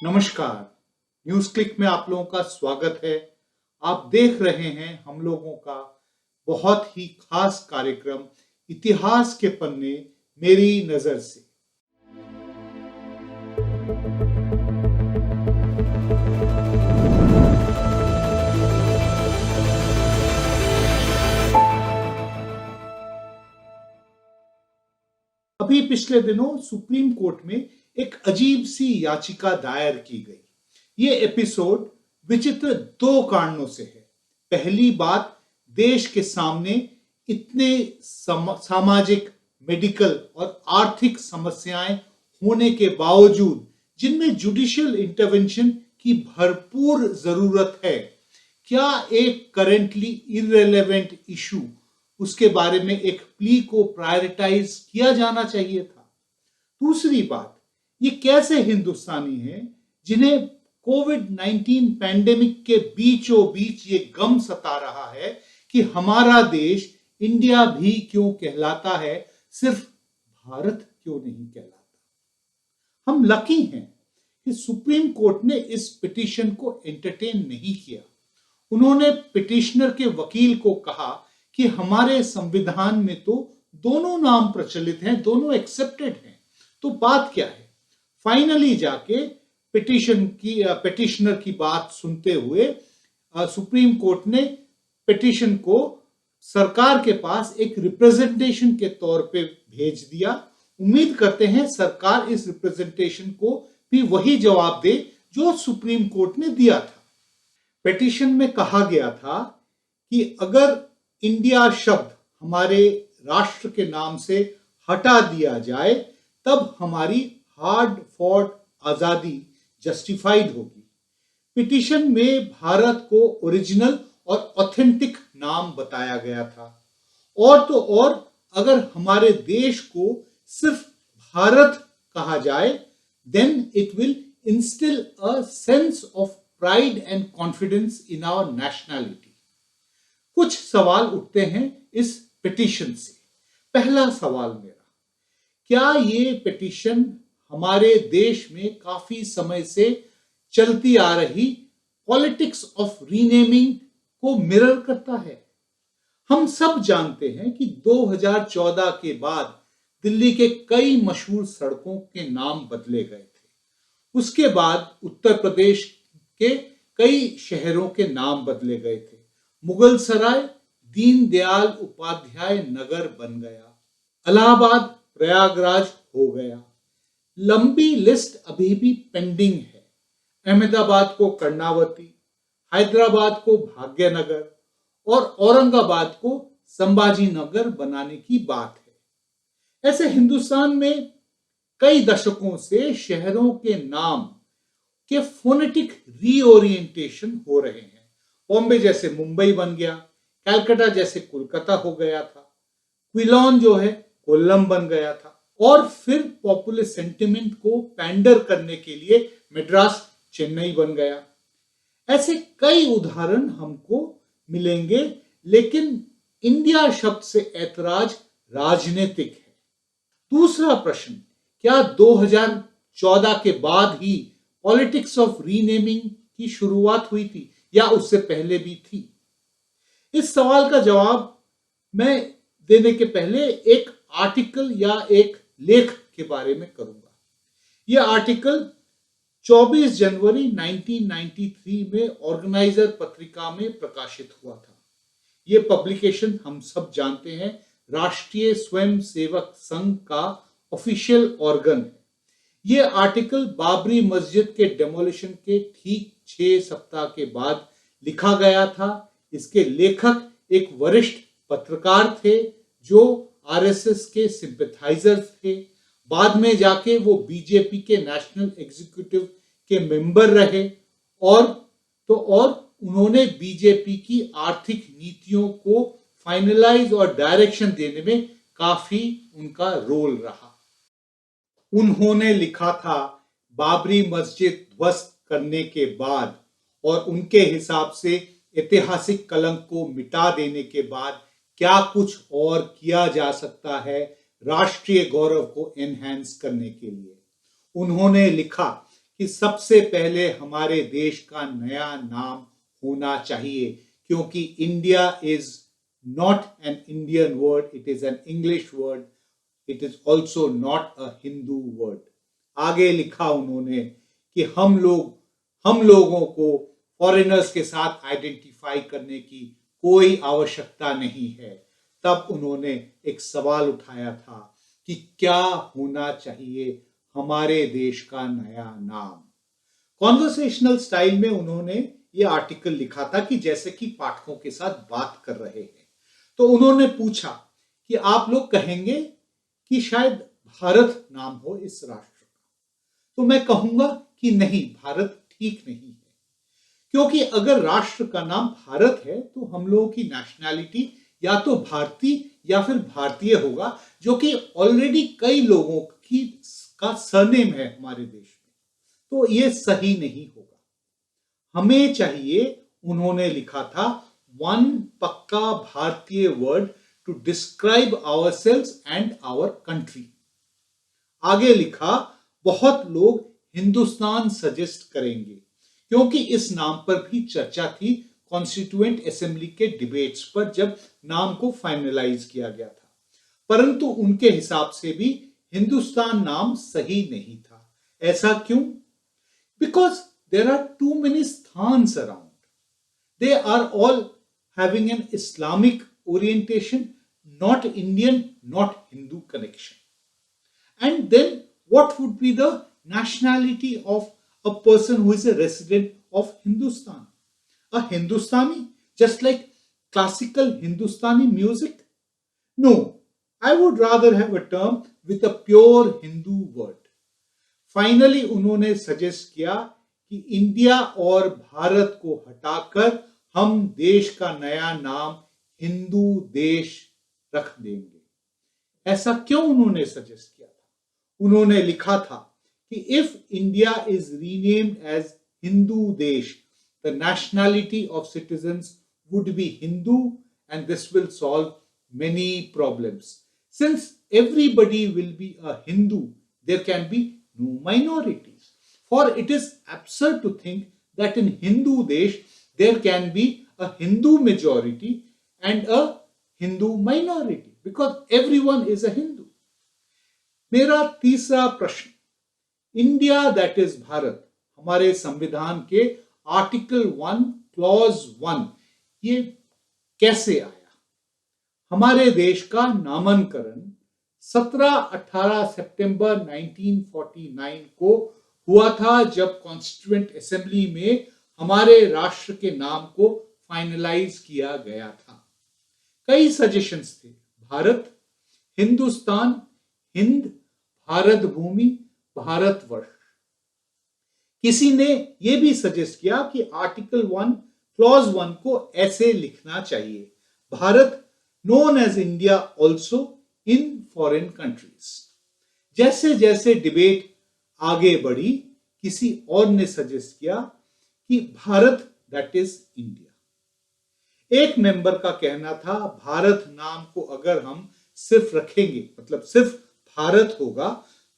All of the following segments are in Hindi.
नमस्कार। न्यूज क्लिक में आप लोगों का स्वागत है। आप देख रहे हैं हम लोगों का बहुत ही खास कार्यक्रम इतिहास के पन्ने मेरी नजर से। अभी पिछले दिनों सुप्रीम कोर्ट में एक अजीब सी याचिका दायर की गई। ये एपिसोड विचित्र दो कारणों से है। पहली बात, देश के सामने इतने सामाजिक, मेडिकल और आर्थिक समस्याएं होने के बावजूद जिनमें जुडिशियल इंटरवेंशन की भरपूर जरूरत है, क्या एक करेंटली इररिलेवेंट इशू उसके बारे में एक प्ली को प्रायोरिटाइज किया जाना चाहिए था। दूसरी बात, ये कैसे हिंदुस्तानी हैं जिन्हें कोविड-19 पैंडेमिक के बीचों बीच ये गम सता रहा है कि हमारा देश इंडिया भी क्यों कहलाता है, सिर्फ भारत क्यों नहीं कहलाता। हम लकी हैं कि सुप्रीम कोर्ट ने इस पिटीशन को एंटरटेन नहीं किया। उन्होंने पिटिशनर के वकील को कहा कि हमारे संविधान में तो दोनों नाम प्रचलित हैं, दोनों एक्सेप्टेड हैं, तो बात क्या है। फाइनली जाके पिटिशनर की बात सुनते हुए सुप्रीम कोर्ट ने पिटिशन को सरकार के पास एक रिप्रेजेंटेशन के तौर पे भेज दिया। उम्मीद करते हैं सरकार इस रिप्रेजेंटेशन को भी वही जवाब दे जो सुप्रीम कोर्ट ने दिया था। पिटिशन में कहा गया था कि अगर इंडिया शब्द हमारे राष्ट्र के नाम से हटा दिया जाए तब हमारी हार्ड फॉट आजादी जस्टिफाइड होगी। पिटीशन में भारत को ओरिजिनल और ऑथेंटिक नाम बताया गया था। और तो और, अगर हमारे देश को सिर्फ भारत कहा जाए then it will instil a sense of pride and confidence in our nationality. कुछ सवाल उठते हैं इस पिटीशन से। पहला सवाल मेरा, क्या ये पिटीशन हमारे देश में काफी समय से चलती आ रही पॉलिटिक्स ऑफ रीनेमिंग को मिरर करता है? हम सब जानते हैं कि 2014 के बाद दिल्ली के कई मशहूर सड़कों के नाम बदले गए थे। उसके बाद उत्तर प्रदेश के कई शहरों के नाम बदले गए थे। मुगल सराय दीनदयाल उपाध्याय नगर बन गया, इलाहाबाद प्रयागराज हो गया। लंबी लिस्ट अभी भी पेंडिंग है। अहमदाबाद को कर्णावती, हैदराबाद को भाग्यनगर और औरंगाबाद को संभाजी नगर बनाने की बात है। ऐसे हिंदुस्तान में कई दशकों से शहरों के नाम के फोनेटिक रीओरिएंटेशन हो रहे हैं। बॉम्बे जैसे मुंबई बन गया, कलकत्ता जैसे कोलकाता हो गया था, क्विलोन जो है कोल्लम बन गया था, और फिर पॉपुलर सेंटिमेंट को पैंडर करने के लिए मद्रास चेन्नई बन गया। ऐसे कई उदाहरण हमको मिलेंगे, लेकिन इंडिया शब्द से ऐतराज राजनीतिक है। दूसरा प्रश्न, क्या 2014 के बाद ही पॉलिटिक्स ऑफ रीनेमिंग की शुरुआत हुई थी या उससे पहले भी थी? इस सवाल का जवाब मैं देने के पहले एक आर्टिकल या एक लेख के बारे में करूंगा। यह आर्टिकल 24 जनवरी 1993 में ऑर्गेनाइजर पत्रिका में प्रकाशित हुआ था। यह पब्लिकेशन हम सब जानते हैं राष्ट्रीय स्वयंसेवक संघ का ऑफिशियल ऑर्गन है। यह आर्टिकल बाबरी मस्जिद के डेमोलिशन के ठीक 6 सप्ताह के बाद लिखा गया था। इसके लेखक एक वरिष्ठ पत्रकार थे जो आरएसएस के सिंपैथाइजर थे। बाद में जाके वो बीजेपी के नेशनल एग्जीक्यूटिव के मेंबर रहे और उन्होंने बीजेपी की आर्थिक नीतियों को फाइनलाइज और डायरेक्शन देने में काफी उनका रोल रहा। उन्होंने लिखा था, बाबरी मस्जिद ध्वस्त करने के बाद और उनके हिसाब से ऐतिहासिक कलंक को मिटा देने के बाद क्या कुछ और किया जा सकता है राष्ट्रीय गौरव को एनहांस करने के लिए। उन्होंने लिखा कि सबसे पहले हमारे देश का नया नाम होना चाहिए, क्योंकि India is not an Indian word, it is an English word, it is also not a Hindu word. आगे लिखा उन्होंने कि हम लोगों को फॉरेनर्स के साथ आइडेंटिफाई करने की कोई आवश्यकता नहीं है। तब उन्होंने एक सवाल उठाया था कि क्या होना चाहिए हमारे देश का नया नाम। कॉन्वर्सेशनल स्टाइल में उन्होंने ये आर्टिकल लिखा था कि जैसे कि पाठकों के साथ बात कर रहे हैं। तो उन्होंने पूछा कि आप लोग कहेंगे कि शायद भारत नाम हो इस राष्ट्र का, तो मैं कहूंगा कि नहीं, भारत ठीक नहीं है। क्योंकि अगर राष्ट्र का नाम भारत है तो हम लोगों की नेशनैलिटी या तो भारतीय या फिर भारतीय होगा, जो कि ऑलरेडी कई लोगों की का सरनेम है हमारे देश में, तो ये सही नहीं होगा। हमें चाहिए, उन्होंने लिखा था, वन पक्का भारतीय word to describe ourselves and our country. आगे लिखा, बहुत लोग हिंदुस्तान सजेस्ट करेंगे, क्योंकि इस नाम पर भी चर्चा थी कॉन्स्टिट्यूएंट असेंबली के डिबेट्स पर जब नाम को फाइनलाइज किया गया था। परंतु उनके हिसाब से भी हिंदुस्तान नाम सही नहीं था। ऐसा क्यों? Because there are too many stans around, they are all having an Islamic orientation, not Indian, not Hindu connection. And then what would be the nationality of a person who is a resident of Hindustan? A Hindustani, just like classical Hindustani music? No, I would rather have a term with a pure Hindu word. Finally, उन्होंने सजेस्ट किया कि इंडिया और भारत को हटाकर हम देश का नया नाम हिंदू देश रख देंगे। ऐसा क्यों उन्होंने सजेस्ट किया था? उन्होंने लिखा था कि if India is renamed as Hindu desh, the nationality of citizens would be Hindu and this will solve many problems. Since everybody will be a Hindu, there can be no minorities. For it is absurd to think that in Hindu Desh there can be a Hindu majority and a Hindu minority, because everyone is a Hindu. मेरा तीसरा प्रश्न, इंडिया दैट इज भारत, हमारे संविधान के आर्टिकल 1 क्लॉज 1, ये कैसे आया? हमारे देश का नामकरण 17-18 सितंबर 1949 को हुआ था, जब कॉन्स्टिट्यूएंट असेंबली में हमारे राष्ट्र के नाम को फाइनलाइज किया गया था। कई सजेशंस थे, भारत, हिंदुस्तान, हिंद, भारत भूमि, भारतवर्ष। किसी ने यह भी सजेस्ट किया कि आर्टिकल 1 क्लॉज 1 को ऐसे लिखना चाहिए, Bharat known as India also in foreign countries। जैसे जैसे डिबेट आगे बढ़ी, किसी और ने सजेस्ट किया कि भारत दैट इज इंडिया। एक मेंबर का कहना था, भारत नाम को अगर हम सिर्फ रखेंगे, मतलब सिर्फ भारत होगा,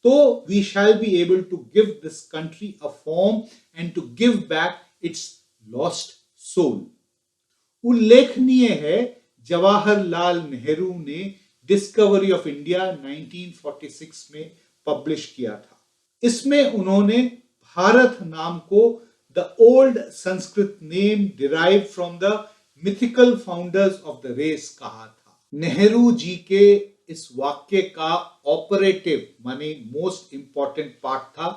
तो we shall be able to give this country a form and to give back its lost soul. उल्लेखनीय है, जवाहरलाल नेहरू ने डिस्कवरी ऑफ इंडिया 1946 में पब्लिश किया था। इसमें उन्होंने भारत नाम को the old Sanskrit name derive from the mythical founders of the race कहा था। नेहरू जी के इस वाक्य का ऑपरेटिव माने मोस्ट इंपॉर्टेंट पार्ट था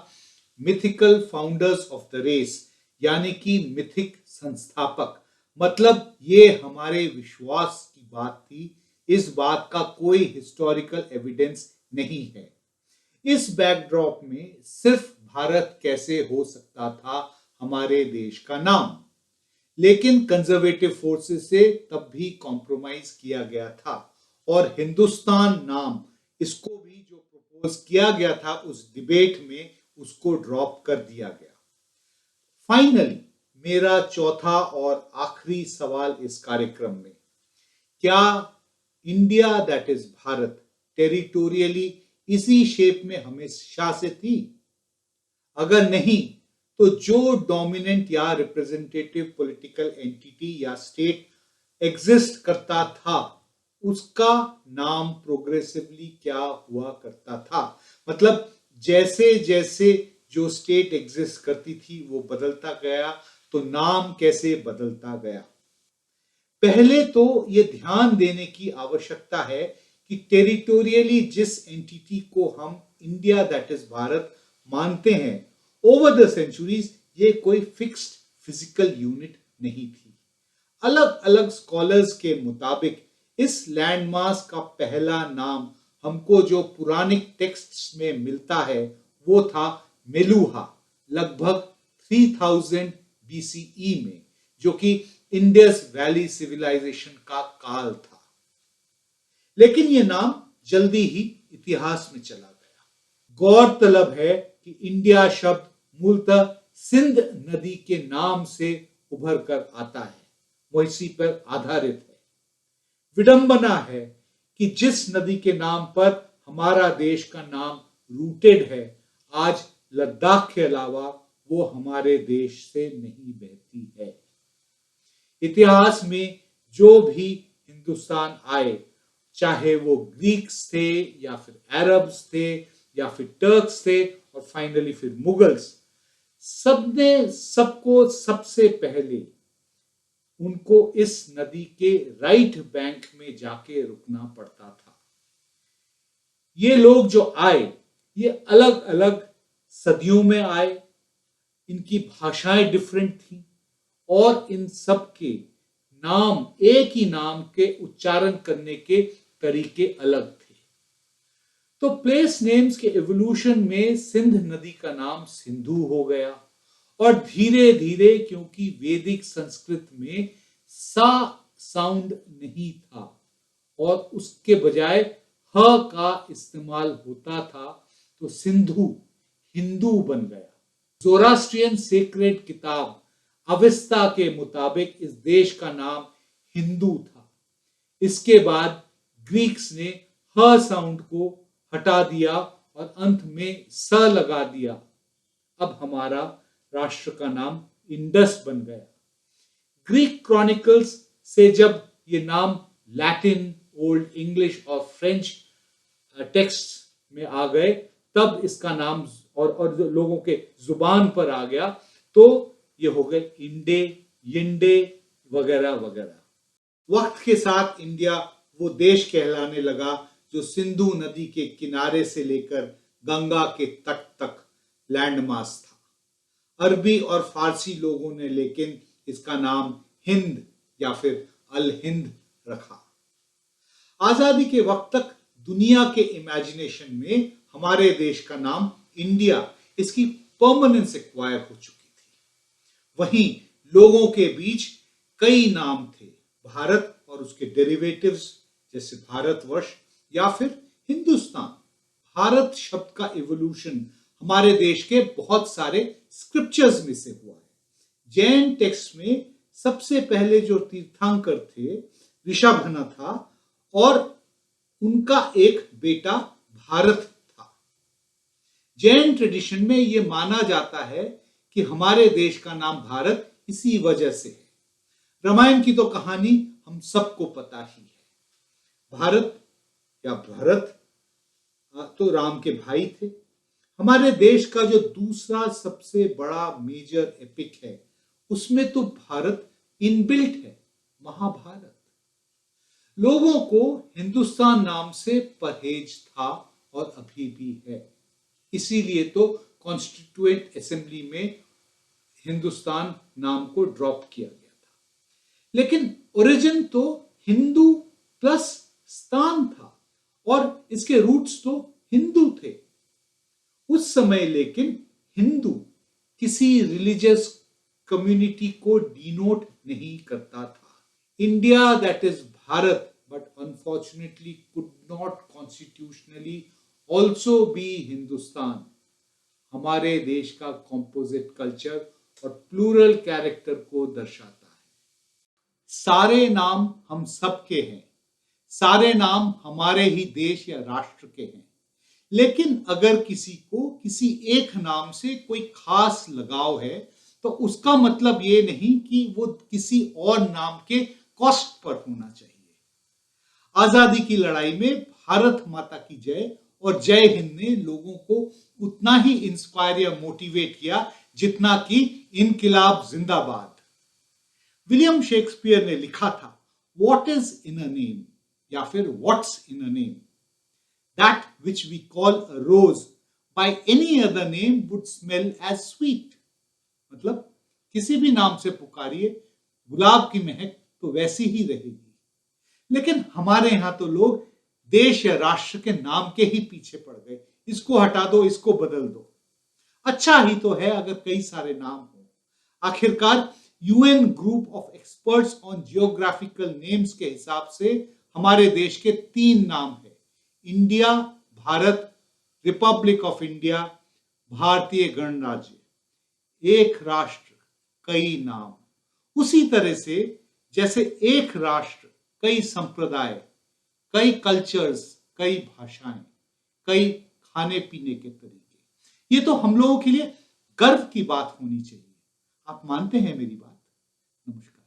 mythical founders of the race, यानी कि मिथिक संस्थापक। मतलब ये हमारे विश्वास की बात थी, इस बात का कोई हिस्टोरिकल एविडेंस नहीं है। इस बैकड्रॉप में सिर्फ भारत कैसे हो सकता था हमारे देश का नाम, लेकिन कंजर्वेटिव फोर्सेस से तब भी कॉम्प्रोमाइज किया गया था और हिंदुस्तान नाम, इसको भी जो प्रपोज किया गया था उस डिबेट में, उसको ड्रॉप कर दिया गया। फाइनली मेरा चौथा और आखिरी सवाल इस कार्यक्रम में, क्या India that is Bharat territorially इसी शेप में हमेशा से थी? अगर नहीं तो जो डोमिनेंट या रिप्रेजेंटेटिव पॉलिटिकल एंटिटी या स्टेट एग्जिस्ट करता था उसका नाम प्रोग्रेसिवली क्या हुआ करता था। मतलब जैसे जैसे जो स्टेट एग्जिस्ट करती थी वो बदलता गया, तो नाम कैसे बदलता गया। पहले तो ये ध्यान देने की आवश्यकता है कि टेरिटोरियली जिस एंटिटी को हम इंडिया दैट इज भारत मानते हैं, ओवर द सेंचुरीज ये कोई फिक्स्ड फिजिकल यूनिट नहीं थी। अलग अलग स्कॉलर्स के मुताबिक इस लैंडमास का पहला नाम हमको जो पुरानिक टेक्स्ट्स में मिलता है वो था मेलुहा, लगभग 3000 बीसीई में, जो कि इंडस वैली सिविलाइजेशन का काल था। लेकिन यह नाम जल्दी ही इतिहास में चला गया। गौरतलब है कि इंडिया शब्द मूलतः सिंध नदी के नाम से उभर कर आता है, वो इसी पर आधारित है। विडंबना है कि जिस नदी के नाम पर हमारा देश का नाम रूटेड है, आज लद्दाख के अलावा वो हमारे देश से नहीं बहती है। इतिहास में जो भी हिंदुस्तान आए, चाहे वो ग्रीक्स थे या फिर अरब्स थे या फिर टर्क्स थे और फाइनली फिर मुगल्स, सबने सबको सबसे पहले उनको इस नदी के राइट बैंक में जाके रुकना पड़ता था। ये लोग जो आए ये अलग अलग सदियों में आए, इनकी भाषाएं डिफरेंट थी और इन सब के नाम, एक ही नाम के उच्चारण करने के तरीके अलग थे। तो प्लेस नेम्स के एवोल्यूशन में सिंध नदी का नाम सिंधु हो गया और धीरे धीरे, क्योंकि वैदिक संस्कृत में सा साउंड नहीं था और उसके बजाय ह का इस्तेमाल होता था, तो सिंधु हिंदू बन गया। ज़ोरास्ट्रियन सेक्रेड किताब अवेस्ता के मुताबिक इस देश का नाम हिंदू था। इसके बाद ग्रीक्स ने ह साउंड को हटा दिया और अंत में स लगा दिया। अब हमारा राष्ट्र का नाम इंडस बन गया। ग्रीक क्रॉनिकल्स से जब ये नाम लैटिन, ओल्ड इंग्लिश और फ्रेंच टेक्स्ट में आ गए, तब इसका नाम और लोगों के जुबान पर आ गया, तो ये हो गए इंडे, यिंडे वगैरह वगैरह। वक्त के साथ इंडिया वो देश कहलाने लगा जो सिंधु नदी के किनारे से लेकर गंगा के तट तक लैंडमास था। अरबी और फारसी लोगों ने लेकिन इसका नाम हिंद या फिर अल हिंद रखा। आजादी के वक्त तक दुनिया के इमेजिनेशन में हमारे देश का नाम इंडिया, इसकी परमानेंस एक्वायर हो चुकी थी। वहीं लोगों के बीच कई नाम थे, भारत और उसके डेरिवेटिव्स जैसे भारतवर्ष या फिर हिंदुस्तान। भारत शब्द का इवोल्यूशन हमारे देश के बहुत सारे स्क्रिप्चर्स में से हुआ है। जैन टेक्स्ट में सबसे पहले जो तीर्थंकर थे ऋषभना था और उनका एक बेटा भारत था। जैन ट्रेडिशन में यह माना जाता है कि हमारे देश का नाम भारत इसी वजह से है। रामायण की तो कहानी हम सबको पता ही है। भारत या भरत तो राम के भाई थे। हमारे देश का जो दूसरा सबसे बड़ा मेजर एपिक है, उसमें तो भारत इनबिल्ट है, महाभारत। लोगों को हिंदुस्तान नाम से परहेज था और अभी भी है। इसीलिए तो कॉन्स्टिट्यूएंट असेंबली में हिंदुस्तान नाम को ड्रॉप किया गया था। लेकिन ओरिजिन तो हिंदू प्लस स्थान था और इसके रूट्स तो हिंदू थे उस समय। लेकिन हिंदू किसी रिलीजियस कम्युनिटी को डिनोट नहीं करता था। India that is Bharat but unfortunately could not constitutionally also be Hindustan हमारे देश का कॉम्पोजिट कल्चर और प्लूरल कैरेक्टर को दर्शाता है। सारे नाम हम सबके हैं, सारे नाम हमारे ही देश या राष्ट्र के हैं, लेकिन अगर किसी को किसी एक नाम से कोई खास लगाव है तो उसका मतलब ये नहीं कि वो किसी और नाम के कॉस्ट पर होना चाहिए। आजादी की लड़ाई में भारत माता की जय और जय हिंद ने लोगों को उतना ही इंस्पायर या मोटिवेट किया जितना कि इनकिलाब जिंदाबाद। विलियम शेक्सपियर ने लिखा था, what is in a name, या फिर what's in a name, that which we call a rose by any other name would smell as sweet. मतलब किसी भी नाम से पुकारिए, गुलाब की महक तो वैसी ही रहेगी। लेकिन हमारे यहां तो लोग देश या राष्ट्र के नाम के ही पीछे पड़ गए, इसको हटा दो, इसको बदल दो। अच्छा ही तो है अगर कई सारे नाम हो। आखिरकार UN group of experts on geographical names के हिसाब से हमारे देश के 3 नाम है, India, Bharat, Republic of India, भारतीय गणराज्य। एक राष्ट्र कई नाम। उसी तरह से जैसे एक राष्ट्र कई संप्रदाय, कई कल्चर्स, कई भाषाएं, कई खाने पीने के तरीके, ये तो हम लोगों के लिए गर्व की बात होनी चाहिए। आप मानते हैं मेरी बात? नमस्कार।